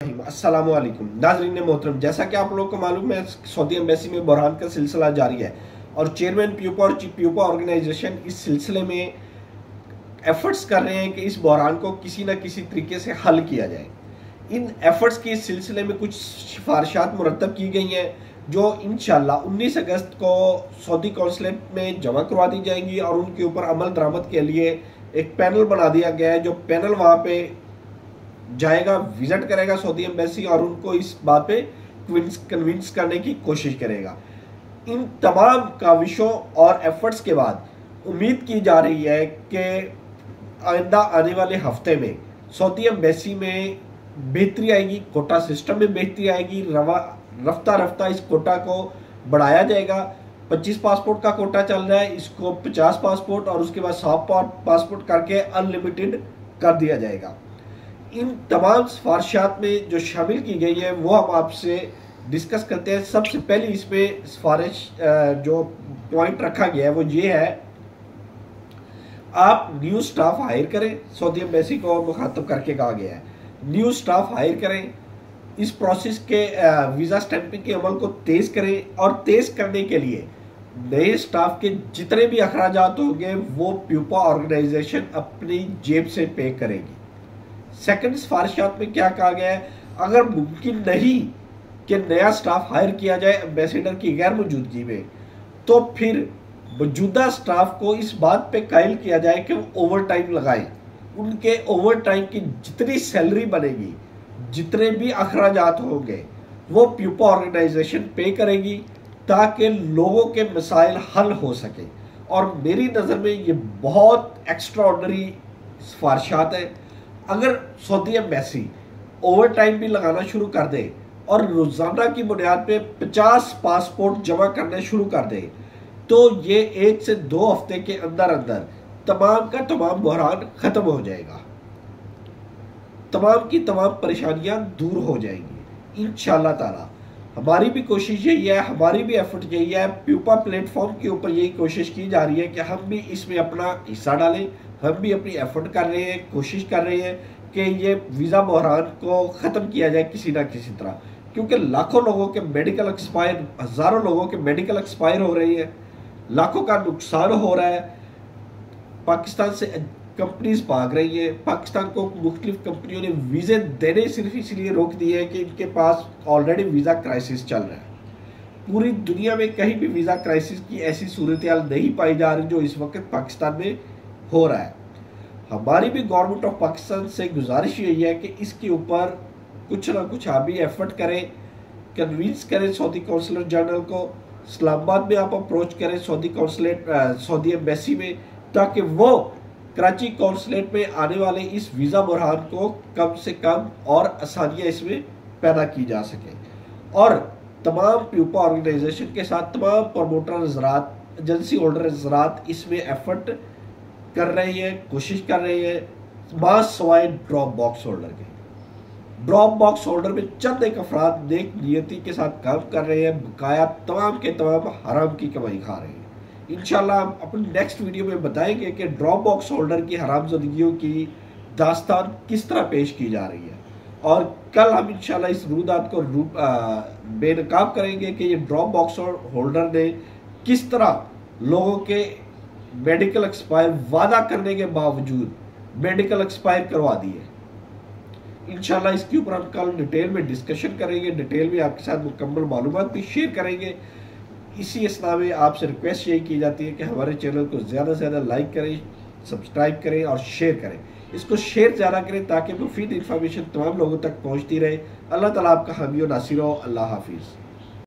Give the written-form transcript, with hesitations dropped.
अस्सलाम वालेकुम नाज़रीन मोहतरम, जैसा कि आप लोगों को मालूम है सऊदी एम्बेसी में बहरान का सिलसिला जारी है और चेयरमैन प्यूपा और प्यूपा ऑर्गेनाइजेशन इस सिलसिले में एफर्ट्स कर रहे हैं कि इस बहरान को किसी न किसी तरीके से हल किया जाए। इन एफर्ट्स के इस सिलसिले में कुछ सिफारिशात मुरतब की गई हैं जो इंशाल्लाह 19 अगस्त को सऊदी कौंसलेट में जमा करवा दी जाएंगी और उनके ऊपर अमल दरामद के लिए एक पैनल बना दिया गया है। जो पैनल वहाँ पे जाएगा, विजिट करेगा सऊदी एम्बेसी और उनको इस बात पे कन्विंस करने की कोशिश करेगा। इन तमाम काविशों और एफर्ट्स के बाद उम्मीद की जा रही है कि आइंदा आने वाले हफ्ते में सऊदी एम्बेसी में बेहतरी आएगी, कोटा सिस्टम में बेहतरी आएगी। रफ्ता रफ्ता इस कोटा को बढ़ाया जाएगा। 25 पासपोर्ट का कोटा चल रहा है, इसको 50 पासपोर्ट और उसके बाद 100 पासपोर्ट करके अनलिमिटेड कर दिया जाएगा। इन तमाम सिफारिशात में जो शामिल की गई है वो हम आपसे डिस्कस करते हैं। सबसे पहले इसमें सिफारिश जो पॉइंट रखा गया है वो ये है, आप न्यू स्टाफ हायर करें। सऊदी एम्बेसी को मुखातब करके कहा गया है न्यू स्टाफ हायर करें, इस प्रोसेस के वीज़ा स्टैंपिंग के अमल को तेज़ करें और तेज़ करने के लिए नए स्टाफ के जितने भी अखराजात होंगे वो प्यूपा ऑर्गेनाइजेशन अपनी जेब से पे करेगी। सेकंड सिफारिशात में क्या कहा गया है, अगर मुमकिन नहीं कि नया स्टाफ हायर किया जाए एम्बेसडर की गैर मौजूदगी में, तो फिर मौजूदा स्टाफ को इस बात पे कायल किया जाए कि वो ओवर टाइम लगाएं। उनके ओवर टाइम की जितनी सैलरी बनेगी, जितने भी अखराजात होंगे वो प्यूपा ऑर्गेनाइजेशन पे करेगी ताकि लोगों के मसाइल हल हो सके। और मेरी नज़र में ये बहुत एक्स्ट्राऑर्डिनरी सिफारिशात है। अगर सऊदी एम्बेसी ओवर टाइम भी लगाना शुरू कर दे और रोज़ाना की बुनियाद पे 50 पासपोर्ट जमा करने शुरू कर दे, तो ये 1 से 2 हफ्ते के अंदर अंदर तमाम का तमाम बहरान ख़त्म हो जाएगा, तमाम की तमाम परेशानियां दूर हो जाएंगी इंशाअल्लाह ताला। हमारी भी कोशिश यही है, हमारी भी एफर्ट यही है। प्यूपा प्लेटफॉर्म के ऊपर यही कोशिश की जा रही है कि हम भी इसमें अपना हिस्सा डालें। हम भी अपनी एफर्ट कर रहे हैं, कोशिश कर रहे हैं कि ये वीज़ा बहरान को ख़त्म किया जाए किसी ना किसी तरह, क्योंकि लाखों लोगों के मेडिकल एक्सपायर, हज़ारों लोगों के मेडिकल एक्सपायर हो रही है, लाखों का नुकसान हो रहा है। पाकिस्तान से कंपनीज भाग रही है, पाकिस्तान को मुख्तलिफ कंपनियों ने वीज़े देने सिर्फ इसलिए रोक दिए हैं कि इनके पास ऑलरेडी वीज़ा क्राइसिस चल रहा है। पूरी दुनिया में कहीं भी वीज़ा क्राइसिस की ऐसी सूरत नहीं पाई जा रही जो इस वक्त पाकिस्तान में हो रहा है। हमारी भी गवर्नमेंट ऑफ पाकिस्तान से गुजारिश यही है कि इसके ऊपर कुछ ना कुछ आप भी एफर्ट करें, कन्विंस करें सऊदी कौंसलर जनरल को। इस्लामाबाद में आप अप्रोच करें सऊदी एम्बेसी में, ताकि वो कराची कौंसलेट में आने वाले इस वीज़ा बहरान को कम से कम और आसानियाँ इसमें पैदा की जा सके। और तमाम प्यूपा ऑर्गेनाइजेशन के साथ तमाम प्रमोटर हज़रात, एजेंसी होल्डर हज़रात इसमें एफर्ट कर रहे हैं, कोशिश कर रहे हैं। मास सवाए ड्रॉप बॉक्स होल्डर के, ड्रॉप बॉक्स होल्डर में चंद एक अफराद नेक नियति के साथ काम कर रहे हैं, बकाया तमाम के तमाम हराम की कमाई खा रहे हैं। इंशाल्लाह हम अपने नेक्स्ट वीडियो में बताएंगे कि ड्रॉप बॉक्स होल्डर की हराम ज़िंदगियों की दास्तान किस तरह पेश की जा रही है। और कल हम इंशाल्लाह इस रूदात को बेनकाब करेंगे कि ये ड्रॉप बॉक्स होल्डर ने किस तरह लोगों के मेडिकल एक्सपायर वादा करने के बावजूद मेडिकल एक्सपायर करवा दिए। इंशाल्लाह इसके ऊपर हम कल डिटेल में डिस्कशन करेंगे, डिटेल में आपके साथ मुकम्मल मालूमात भी शेयर करेंगे। इसी असना में आपसे रिक्वेस्ट यही की जाती है कि हमारे चैनल को ज़्यादा से ज़्यादा लाइक करें, सब्सक्राइब करें और शेयर करें। इसको शेयर ज़्यादा करें ताकि मुफीद इंफॉर्मेशन तमाम लोगों तक पहुँचती रहे। अल्लाह ताला आपका हामी और नासिर हो। अल्लाह हाफिज़।